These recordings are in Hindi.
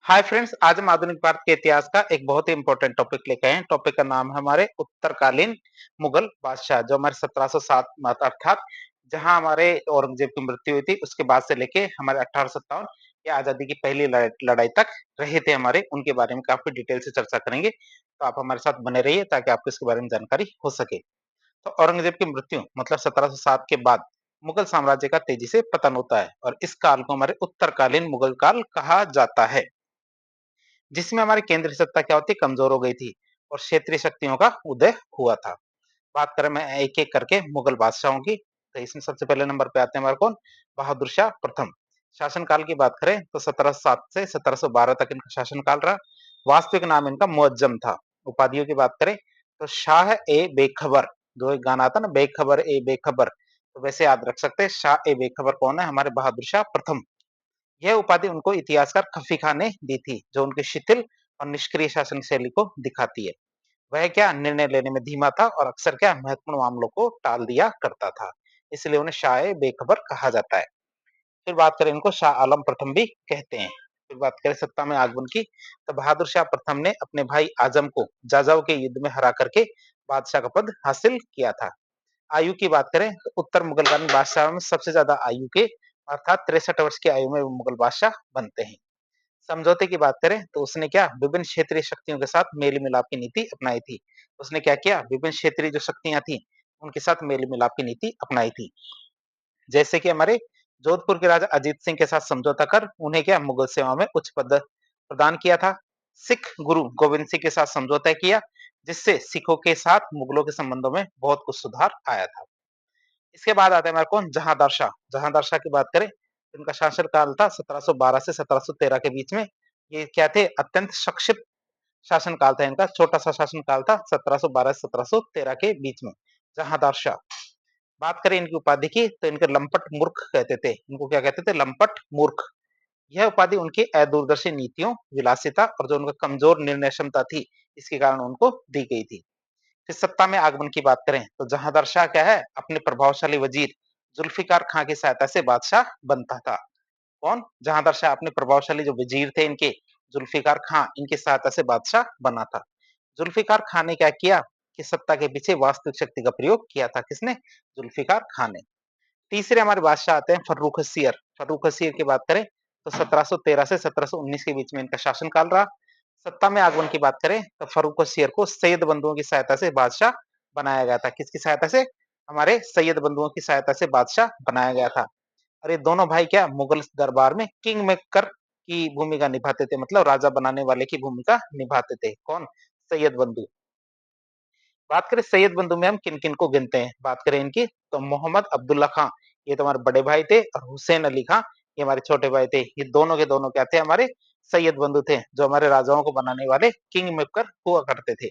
हाय फ्रेंड्स, आज हम आधुनिक भारत के इतिहास का एक बहुत ही इंपॉर्टेंट टॉपिक लेके आए हैं। टॉपिक का नाम है हमारे उत्तरकालीन मुगल बादशाह, जो हमारे 1707 अर्थात जहां हमारे औरंगजेब की मृत्यु हुई थी उसके बाद से लेके हमारे 1857 या आजादी की पहली लड़ाई तक रहे थे हमारे, उनके बारे में काफी डिटेल से चर्चा करेंगे। तो आप हमारे साथ बने रहिए ताकि आपको इसके बारे में जानकारी हो सके। तो औरंगजेब की मृत्यु मतलब 1707 के बाद मुगल साम्राज्य का तेजी से पतन होता है और इस काल को हमारे उत्तरकालीन मुगल काल कहा जाता है, जिसमें हमारी केंद्रीय सत्ता क्या होती कमजोर हो गई थी और क्षेत्रीय शक्तियों का उदय हुआ था। बात करें मैं एक एक करके मुगल बादशाहों की, तो इसमें सबसे पहले नंबर पे आते हैं हमारे कौन, बहादुर शाह प्रथम। शासनकाल की बात करें तो 1707 से 1712 तक इनका शासनकाल रहा। वास्तविक नाम इनका मुअज्जम था। उपाधियों की बात करें तो शाह ए बेखबर, जो एक गाना आता ना, बेखबर ए बेखबर, तो वैसे याद रख सकते हैं शाह ए बेखबर कौन है, हमारे बहादुर शाह प्रथम। यह उपाधि उनको इतिहासकार खफी खान ने दी थी, जो उनके शिथिल और निष्क्रिय शासन शैली को दिखाती है। वह क्या निर्णय लेने में धीमा था और अक्सर क्या महत्वपूर्ण मामलों को टाल दिया करता था, इसलिए उन्हें शाह बेखबर कहा जाता है। फिर बात करें इनको शाह आलम प्रथम भी कहते हैं। फिर बात करें सत्ता में आगमन की, तो बहादुर शाह प्रथम ने अपने भाई आजम को जाजाऊ के युद्ध में हरा करके बादशाह का पद हासिल किया था। आयु की बात करें तो उत्तर मुगलकालीन बादशाह में सबसे ज्यादा आयु के अर्थात 63 वर्ष की आयु में वो मुगल बादशाह बनते हैं। समझौते की बात करें तो उसने क्या विभिन्न क्षेत्रीय शक्तियों के साथ मेल मिलाप की नीति अपनाई थी। उसने क्या किया, विभिन्न क्षेत्रीय जो शक्तियां थी उनके साथ मेल मिलाप की नीति अपनाई थी। जैसे कि हमारे जोधपुर के राजा अजीत सिंह के साथ समझौता कर उन्हें क्या मुगल सेवा में उच्च पद प्रदान किया था। सिख गुरु गोविंद सिंह के साथ समझौता किया, जिससे सिखों के साथ मुगलों के संबंधों में बहुत कुछ सुधार आया था। इसके बाद आता है हमारे कौन, जहांदार शाह। जहांदार शाह की बात करें तो इनका शासनकाल था 1712 से 1713 के बीच में। ये क्या थे, अत्यंत संक्षिप्त शासनकाल था इनका, छोटा सा शासनकाल था 1712 से 1713 के बीच में। जहांदार शाह, बात करें इनकी उपाधि की तो इनके लंपट मूर्ख कहते थे। इनको क्या कहते थे, लंपट मूर्ख। यह उपाधि उनकी अदूरदर्शी नीतियों, विलासिता और जो उनका कमजोर निर्णय क्षमता थी, इसके कारण उनको दी गई थी। फिर सत्ता में आगमन की बात करें तो जहांदार शाह क्या है, अपने प्रभावशाली वजीर जुल्फिकार खां की सहायता से बादशाह बनता था। कौन, जहांदार शाह अपने प्रभावशाली जो वजीर थे इनके, जुल्फिकार खां, इनकी सहायता से बादशाह बना था। जुल्फिकार खान ने क्या किया कि सत्ता के पीछे वास्तविक शक्ति का प्रयोग किया था। किसने, जुल्फिकार खान ने। तीसरे हमारे बादशाह आते हैं फर्रुख सियर। फर्रुख सियर की बात करें तो 1713 से 1719 के बीच में इनका शासनकाल रहा। सत्ता में आगमन की बात करें तो फर्रुख सियर को सैयद बंधुओं की सहायता से बादशाह बनाया गया था। किसकी सहायता से, हमारे सैयद बंधुओं की सहायता से बादशाह बनाया गया था। और ये दोनों भाई क्या मुगल दरबार में किंग मेकर की भूमिका निभाते थे, मतलब राजा बनाने वाले की भूमिका निभाते थे। कौन, सैयद बंधु। बात करें सैयद बंधु में हम किन किन को गिनते हैं, बात करें इनकी तो मोहम्मद अब्दुल्ला खां, ये तो हमारे बड़े भाई थे, और हुसैन अली खां, ये हमारे छोटे भाई थे। ये दोनों के दोनों क्या थे, हमारे सैयद बंधु थे, जो हमारे राजाओं को बनाने वाले किंग मेकर हुआ करते थे।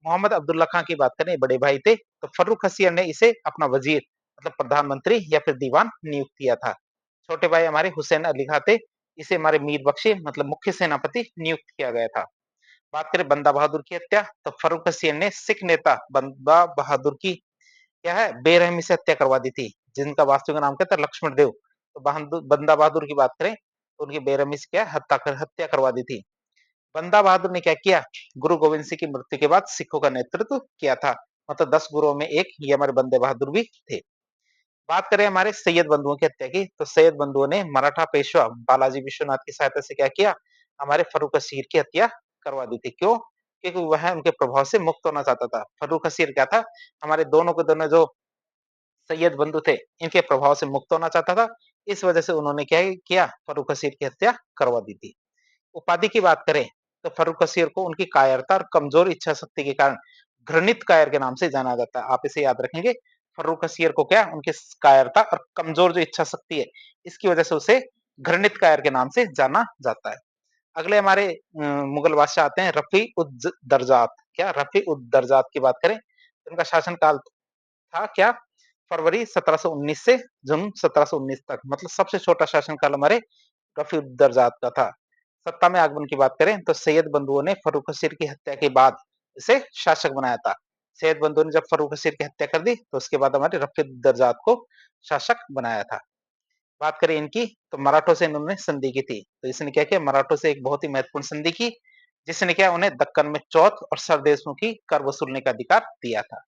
मोहम्मद अब्दुल्ला खां की बात करें, बड़े भाई थे, तो फर्रुख हसीर ने इसे अपना वजीर मतलब प्रधानमंत्री या फिर दीवान नियुक्त किया था। छोटे भाई हमारे हुसैन अली खां थे, इसे हमारे मीर बख्शी मतलब मुख्य सेनापति नियुक्त किया गया था। बात करें बंदा बहादुर की हत्या, तो फर्रुख हसीन ने सिख नेता बंदा बहादुर की क्या है बेरहमी से हत्या करवा दी थी, जिनका वास्तविक नाम क्या था, लक्ष्मण देव। तो बंदा बहादुर की बात करें तो उनकी बेरहमी से क्या हत्या करवा दी थी। बंदा बहादुर ने क्या किया, गुरु गोविंद सिंह की मृत्यु के बाद सिखों का नेतृत्व किया था। मतलब 10 गुरुओं में एक ये हमारे बंदे बहादुर भी थे। बात करें हमारे सैयद बंधुओं की हत्या की, तो सैयद बंधुओं ने मराठा पेशवा बालाजी विश्वनाथ की सहायता से क्या किया, हमारे फर्रुख हसीर की हत्या करवा दी थी। क्यों, क्योंकि वह उनके प्रभाव से मुक्त होना चाहता था। फर्रुख हसीर क्या था, हमारे दोनों के दोनों जो सैयद बंधु थे, इनके प्रभाव से मुक्त होना चाहता था। इस वजह से उन्होंने क्या किया, फर्रुख हसीर की हत्या करवा दी थी। उपाधि की बात करें तो फर्रुख हसीर को उनकी कायरता और कमजोर इच्छा शक्ति के कारण घृणित कायर के नाम से जाना जाता है। आप इसे याद रखेंगे, फर्रुख हसीर को क्या, उनकी कायरता और कमजोर जो इच्छा शक्ति है, इसकी वजह से उसे घृणित कायर के नाम से जाना जाता है। अगले हमारे मुगल बादशाह आते हैं रफी उद दरजात। क्या, रफी उद दरजात की बात करें तो इनका शासनकाल था क्या, फरवरी 1719 से जून 1719 तक, मतलब सबसे छोटा शासनकाल हमारे रफी उद दरजात का था। सत्ता में आगमन की बात करें तो सैयद बंधुओं ने फर्रुख हसीर की हत्या के बाद इसे शासक बनाया था। सैयद बंधुओं ने जब फर्रुख हसीर की हत्या कर दी तो उसके बाद हमारे रफी उद दरजात को शासक बनाया था। बात करें इनकी तो मराठों से इन्होंने संधि की थी। तो इसने क्या किया, मराठों से एक बहुत ही महत्वपूर्ण संधि की, जिसने क्या उन्हें दक्कन में चौथ और सरदेशों की कर वसूलने का अधिकार दिया था।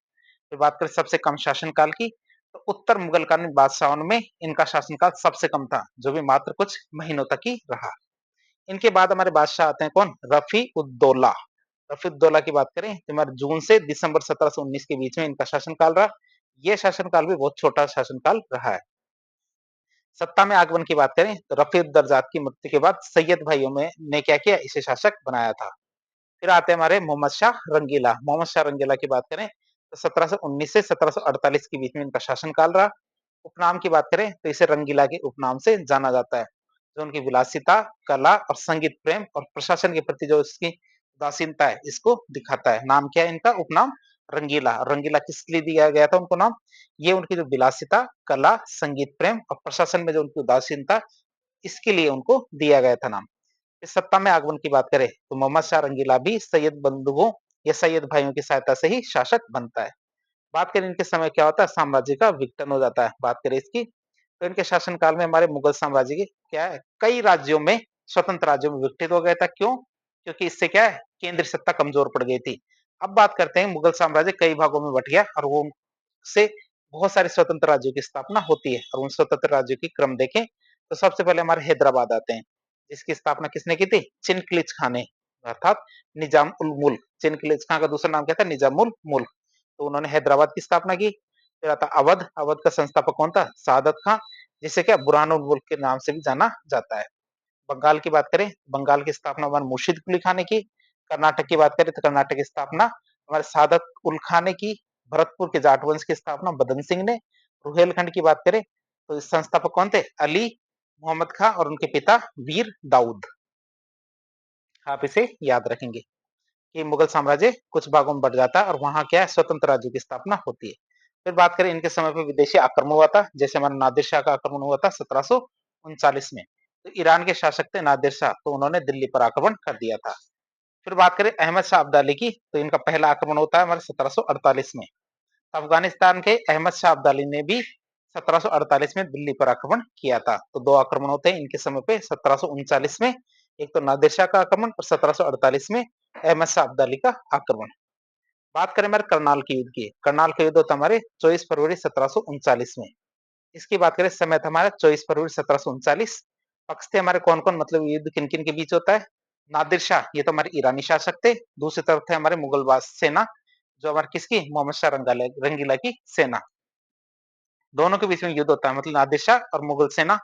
फिर बात करें सबसे कम शासनकाल की, तो उत्तर मुगलकालीन बादशाहों में इनका शासनकाल सबसे कम था, जो भी मात्र कुछ महीनों तक ही रहा। इनके बाद हमारे बादशाह आते हैं कौन, रफी उद्दौला। रफी उद्दौला की बात करें तो हमारे जून से दिसंबर 1719 के बीच में इनका शासनकाल रहा। यह शासनकाल भी बहुत छोटा शासनकाल रहा है। सत्ता में आगमन की बात करें तो रफी उद्दरजात की मृत्यु के बाद सैयद भाइयों में ने क्या किया, इसे शासक बनाया था। फिर आते हैं हमारे मोहम्मद शाह रंगीला। मोहम्मद शाह रंगीला की बात करें तो 1719 से 1748 के बीच में इनका शासनकाल रहा। उपनाम की बात करें तो इसे रंगीला के उपनाम से जाना जाता है, जो उनकी विलासिता, कला और संगीत प्रेम और प्रशासन के प्रति जो इसकी उदासीनता है, इसको दिखाता है। नाम क्या है इनका, उपनाम रंगीला। रंगीला किस लिए दिया गया था उनको नाम, ये उनकी जो विलासिता, कला, संगीत प्रेम और प्रशासन में जो उनकी उदासीनता, इसके लिए उनको दिया गया था नाम। इस सत्ता में आगमन की बात करें तो मोहम्मद शाह रंगीला भी सैयद बंधुओं या सैयद भाइयों की सहायता से ही शासक बनता है। बात करें इनके समय क्या होता है, साम्राज्य का विघटन हो जाता है। बात करें इसकी तो इनके शासनकाल में हमारे मुगल साम्राज्य की क्या है, कई राज्यों में, स्वतंत्र राज्यों में विघटित हो गया था। क्यों, क्योंकि इससे क्या है, केंद्रीय सत्ता कमजोर पड़ गई थी। अब बात करते हैं मुगल साम्राज्य कई भागों में बट गया और वो से बहुत सारे स्वतंत्र राज्यों की स्थापना होती है। और उन स्वतंत्र राज्यों की क्रम देखें तो सबसे पहले हमारे हैदराबाद आते हैं, जिसकी स्थापना किसने की थी, चिनकिलिच खान ने, अर्थात निजाम उल मुल्क। चिनकिलिच खान का दूसरा नाम क्या था, निजाम उल मुल्क। तो उन्होंने हैदराबाद की स्थापना की। फिर आता अवध। अवध का संस्थापक कौन था, सादत खां, जिसे क्या बुरहानुल मुल्क के नाम से भी जाना जाता है। बंगाल की बात करें, बंगाल की स्थापना हमारे मुर्शिद कुली खान ने की। कर्नाटक की बात करें तो कर्नाटक की स्थापना हमारे सादत उल खान ने की। भरतपुर के जाट वंश की स्थापना बदन सिंह ने। रुहेलखंड की बात करें तो इस संस्थापक कौन थे, अली मोहम्मद खां और उनके पिता वीर दाऊद। आप इसे याद रखेंगे कि मुगल साम्राज्य कुछ भागों में बढ़ जाता है और वहां क्या है, स्वतंत्र राज्यों की स्थापना होती है। फिर बात करें इनके समय पर विदेशी आक्रमण हुआ था, जैसे हमारा नादिर शाह का आक्रमण हुआ था 1739 में। तो ईरान के शासक थे नादिर शाह, तो उन्होंने दिल्ली पर आक्रमण कर दिया था। फिर बात करें अहमद शाह अब्दाली की, तो इनका पहला आक्रमण होता है हमारे 1748 में। अफगानिस्तान के अहमद शाह अब्दाली ने भी 1748 में दिल्ली पर आक्रमण किया था। तो दो आक्रमण होते हैं इनके समय पे 1739 में, एक तो नादिर शाह का आक्रमण और 1748 में अहमद शाह अब्दाली का आक्रमण। बात करें हमारे करनाल के युद्ध की, करनाल का युद्ध होता है हमारे 24 फरवरी 1739 में। इसकी बात करें समय था हमारा 24 फरवरी 1739। पक्ष थे हमारे कौन कौन, मतलब युद्ध किन किन के बीच होता है, नादिर शाह, ये तो हमारे ईरानी शासक थे। दूसरी तरफ थे हमारे मुगल सेना, जो हमारे किसकी, मोहम्मद शाह रंगीला की सेना। दोनों के बीच में युद्ध होता है, मतलब नादिर शाह और मुगल सेना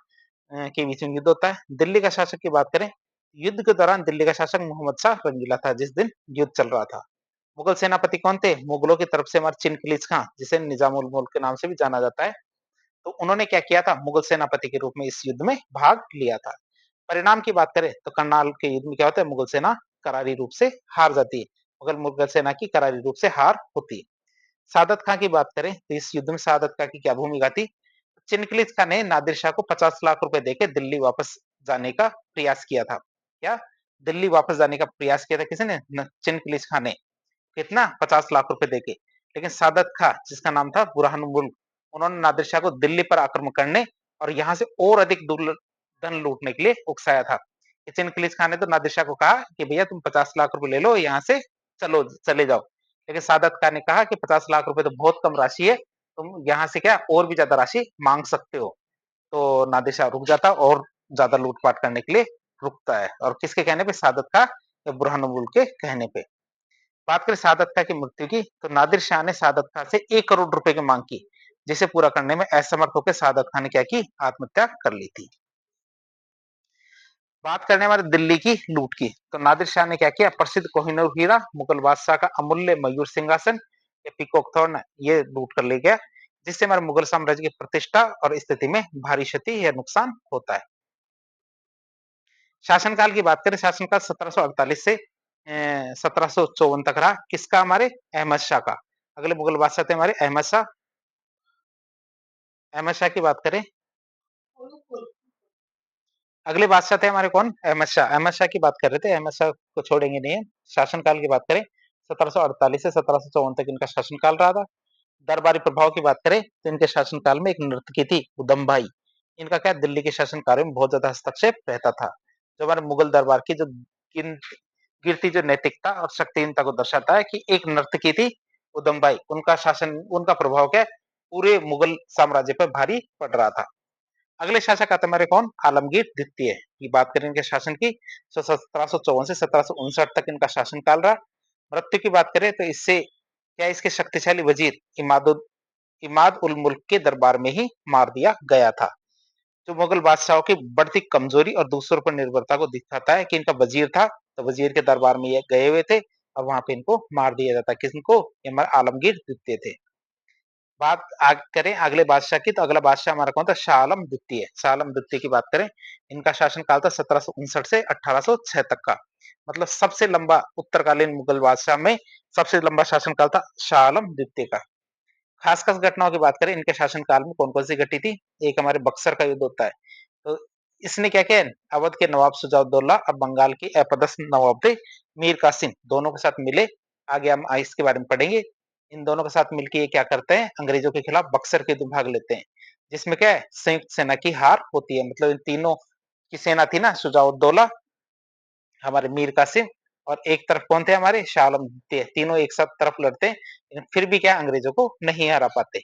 के बीच में युद्ध होता है। दिल्ली का शासक की बात करें, युद्ध के दौरान दिल्ली का शासक मोहम्मद शाह रंगीला था, जिस दिन युद्ध चल रहा था। मुगल सेनापति कौन थे, मुगलों की तरफ से हमारे चिनकिलिच खां, जिसे निजामुल मुल्क के नाम से भी जाना जाता है। तो उन्होंने क्या किया था, मुगल सेनापति के रूप में इस युद्ध में भाग लिया था। परिणाम की बात करें तो करनाल के युद्ध में क्या होता है, मुगल सेना करारी रूप से हार जाती है। मुगल सेना की करारी रूप से हार होती है। सादत खां की बात करें तो इस युद्ध में सादत खां की क्या भूमिका थी, चिनकिलिच खां ने नादिर शाह को 50 लाख रुपए देकर दिल्ली वापस जाने का प्रयास किया था। क्या, दिल्ली वापस जाने का प्रयास किया था किसने, चिनकिलिच खां ने। कितना, 50 लाख रुपए देके। लेकिन सादत खां, जिसका नाम था बुरहान मुल्क, उन्होंने नादिर शाह को दिल्ली पर आक्रमण करने और यहाँ से और अधिक धन लूटने के लिए उकसाया था। चिनकिलिच खान ने तो नादिर शाह को कहा कि भैया तुम 50 लाख रुपए ले लो, यहाँ से चले जाओ। लेकिन सादत खान ने कहा कि 50 लाख रुपए तो बहुत कम राशि है, तुम यहाँ से क्या और भी ज्यादा राशि मांग सकते हो। तो नादिर शाह रुक जाता और ज्यादा लूटपाट करने के लिए रुकता है। और किसके कहने पे, सादत खां या बुरहान मुल्क के कहने पे। बात करें सादत खां की मृत्यु की, तो नादिर शाह ने सादत खां से 1 करोड़ रुपए की मांग की, जिसे पूरा करने में असमर्थ होकर सादत खां ने क्या की, आत्महत्या कर ली थी। बात करने हमारे दिल्ली की लूट की, तो नादिर शाह ने क्या किया, प्रसिद्ध कोहिनूर हीरा, मुगल बादशाह का अमूल्य मयूर सिंहासन या पीकॉक थ्रोन, ये लूट कर ले गया, जिससे हमारे मुगल साम्राज्य की प्रतिष्ठा और स्थिति में भारी क्षति या नुकसान होता है। शासनकाल की बात करें, शासनकाल 1748 से 1754 तक रहा, किसका, हमारे अहमद शाह का। अगले मुगल बादशाह थे हमारे अहमद शाह। अहमद शाह की बात करें, अगले बादशाह थे हमारे कौन, अहमद शाह। अहमद शाह की बात कर रहे थे, अहमद शाह को छोड़ेंगे नहीं है। शासनकाल की बात करें 1748 से 1754 तक इनका शासनकाल रहा था। दरबारी प्रभाव की बात करें तो इनके शासनकाल में एक नर्तकी थी उदम भाई, इनका क्या दिल्ली के शासन कार्य में बहुत ज़्यादा हस्तक्षेप रहता था। जो हमारे मुगल दरबार की जो गिन गिरती जो नैतिकता और शक्तिहीनता को दर्शाता है कि एक नर्तकी थी उदमबाई, उनका शासन उनका प्रभाव क्या है पूरे मुगल साम्राज्य पर भारी पड़ रहा था। अगले शासक आते हमारे कौन? आलमगीर द्वितीय की बात करें इनके शासन की, तो 1754 से 1759 तक इनका शासन काल रहा। मृत्यु की बात करें तो इससे क्या इसके शक्तिशाली वजीर इमाद उल मुल्क के दरबार में ही मार दिया गया था। जो मुगल बादशाहों की बढ़ती कमजोरी और दूसरों पर निर्भरता को दिखाता है कि इनका वजीर था, तो वजीर के दरबार में ये गए हुए थे और वहां पे इनको मार दिया जाता। किनको? ये हमारे आलमगीर द्वितीय थे। बात आग करें अगले बादशाह की, तो अगला बादशाह हमारा कौन था? शाह आलम द्वितीय। शाह आलम द्वितीय की बात करें, इनका शासन काल था 1759 से 1806 तक का। मतलब सबसे लंबा उत्तरकालीन मुगल बादशाह में सबसे लंबा शासन काल था शाह आलम द्वितीय का। खास खास घटनाओं की बात करें इनके शासन काल में कौन कौन सी घटी थी? एक हमारे बक्सर का युद्ध होता है, तो इसने क्या किया? अवध के नवाब शुजाउद्दौला और बंगाल के अपदस्थ नवाब थे मीर कासिम, दोनों के साथ मिले। आगे हम इसके बारे में पढ़ेंगे। इन दोनों के साथ मिलकर ये क्या करते हैं? अंग्रेजों के खिलाफ बक्सर के युद्ध भाग लेते हैं, जिसमें क्या है संयुक्त सेना की हार होती है। मतलब इन तीनों की सेना थी ना, शुजाउद्दौला, हमारे मीर कासिम और एक तरफ कौन थे? हमारे शाह आलम द्वितीय। तीनों एक साथ तरफ लड़ते हैं, फिर भी क्या अंग्रेजों को नहीं हरा पाते।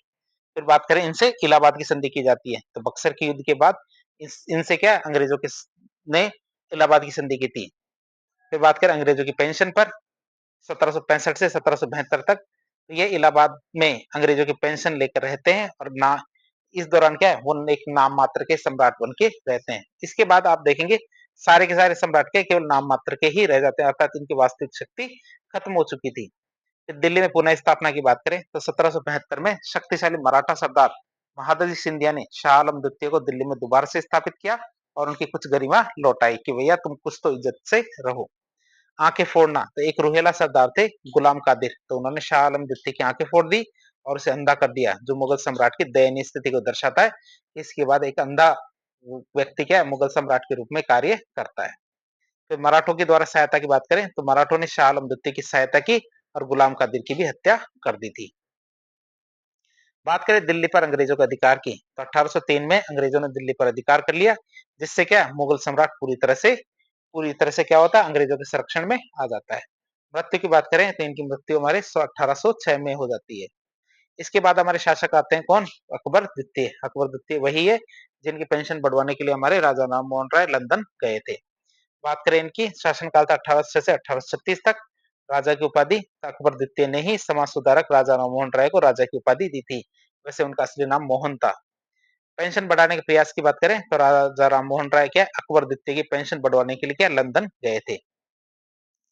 फिर बात करें इनसे इलाहाबाद की संधि की जाती है, तो बक्सर के युद्ध के बाद इनसे क्या अंग्रेजों के ने इलाहाबाद की संधि की थी। फिर बात करें अंग्रेजों की पेंशन पर, 1765 से 1772 तक तो ये इलाहाबाद में अंग्रेजों की पेंशन लेकर रहते हैं और ना इस दौरान क्या है वो एक नाम मात्र के सम्राट बन के रहते हैं। इसके बाद आप देखेंगे सारे के सारे सम्राट के केवल नाम मात्र के ही रह जाते हैं, अर्थात इनकी वास्तविक शक्ति खत्म हो चुकी थी। दिल्ली में पुनः स्थापना की बात करें तो 1772 में शक्तिशाली मराठा सरदार महादजी सिंधिया ने शाह आलम द्वितीय को दिल्ली में दोबारा से स्थापित किया और उनकी कुछ गरिमा लौटाई कि भैया तुम कुछ तो इज्जत से रहो। आंखें फोड़ना, तो एक रुहेला सरदार थे गुलाम कादिर, तो उन्होंने शाह आलम द्वितीय की आंखें फोड़ दी और उसे अंधा कर दिया, जो मुगल सम्राट की दयनीय स्थिति को दर्शाता है। इसके बाद एक अंधा व्यक्ति क्या है मुगल सम्राट के रूप में कार्य करता है। फिर मराठों के द्वारा सहायता की बात करें तो मराठों ने शाह आलम द्वितीय की सहायता की और गुलाम कादिर की भी हत्या कर दी थी। बात करें दिल्ली पर अंग्रेजों के अधिकार की, तो 1803 में अंग्रेजों ने दिल्ली पर अधिकार कर लिया, जिससे क्या मुगल सम्राट पूरी तरह से क्या होता है अंग्रेजों के संरक्षण में आ जाता है। मृत्यु की बात करें तो इनकी मृत्यु हमारे 1806 में हो जाती है। इसके बाद हमारे शासक आते हैं कौन? अकबर द्वितीय। अकबर द्वितीय वही है जिनकी पेंशन बढ़वाने के लिए हमारे राजा राम मोहन राय लंदन गए थे। बात करें इनकी शासनकाल था 1806 से 1836 तक। राजा की उपाधि अकबर द्वितीय ने ही समाज सुधारक राजा राममोहन राय को राजा की उपाधि दी थी। वैसे उनका असली नाम मोहन था। पेंशन बढ़ाने के प्रयास की बात करें तो राजा राममोहन राय क्या अकबर द्वितीय की पेंशन बढ़वाने के लिए क्या लंदन गए थे।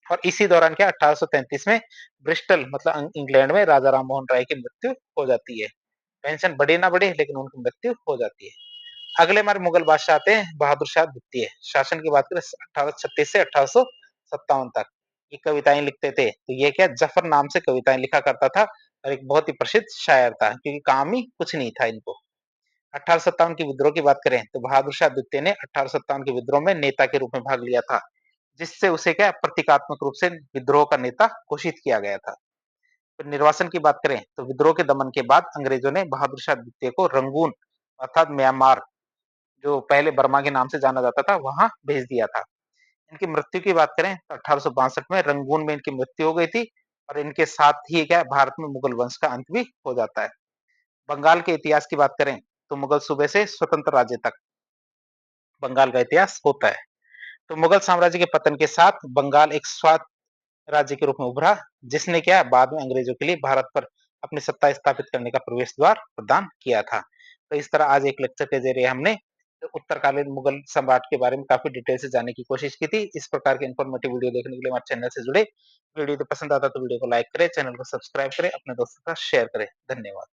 और इसी दौरान क्या 1833 में ब्रिस्टल मतलब इंग्लैंड में राजा राममोहन राय की मृत्यु हो जाती है। पेंशन बढ़े ना बढ़े लेकिन उनकी मृत्यु हो जाती है। अगले हमारे मुगल बादशाह आते हैं बहादुर शाह द्वितीय। शासन की बात करें 1836 से 1857 तक। ये कविताएं लिखते थे, तो ये क्या जफर नाम से कविताएं लिखा करता था और एक बहुत ही प्रसिद्ध शायर था, क्योंकि काम ही कुछ नहीं था इनको। 1857 की विद्रोह की बात करें तो बहादुर शाह द्वितीय ने 1857 के विद्रोह में नेता के रूप में भाग लिया था, जिससे उसे क्या प्रतीकात्मक रूप से विद्रोह का नेता घोषित किया गया था। फिर निर्वासन की बात करें तो विद्रोह के दमन के बाद अंग्रेजों ने बहादुर शाह द्वितीय को रंगून अर्थात म्यांमार, जो पहले बर्मा के नाम से जाना जाता था, वहां भेज दिया था। इनकी मृत्यु की बात करें तो 1862 में रंगून में इनकी मृत्यु हो गई थी और इनके साथ ही क्या भारत में मुगल वंश का अंत भी हो जाता है। बंगाल के इतिहास की बात करें तो मुगल सूबे से स्वतंत्र राज्य तक बंगाल का इतिहास होता है। तो मुगल साम्राज्य के पतन के साथ बंगाल एक स्वायत्त राज्य के रूप में उभरा, जिसने क्या बाद में अंग्रेजों के लिए भारत पर अपनी सत्ता स्थापित करने का प्रवेश द्वार प्रदान किया था। तो इस तरह आज एक लेक्चर के जरिए हमने उत्तरकालीन मुगल सम्राट के बारे में काफी डिटेल से जानने की कोशिश की थी। इस प्रकार के इन्फॉर्मेटिव वीडियो देखने के लिए हमारे चैनल से जुड़े। वीडियो तो पसंद आता तो वीडियो को लाइक करें, चैनल को सब्सक्राइब करें, अपने दोस्तों के साथ शेयर करें। धन्यवाद।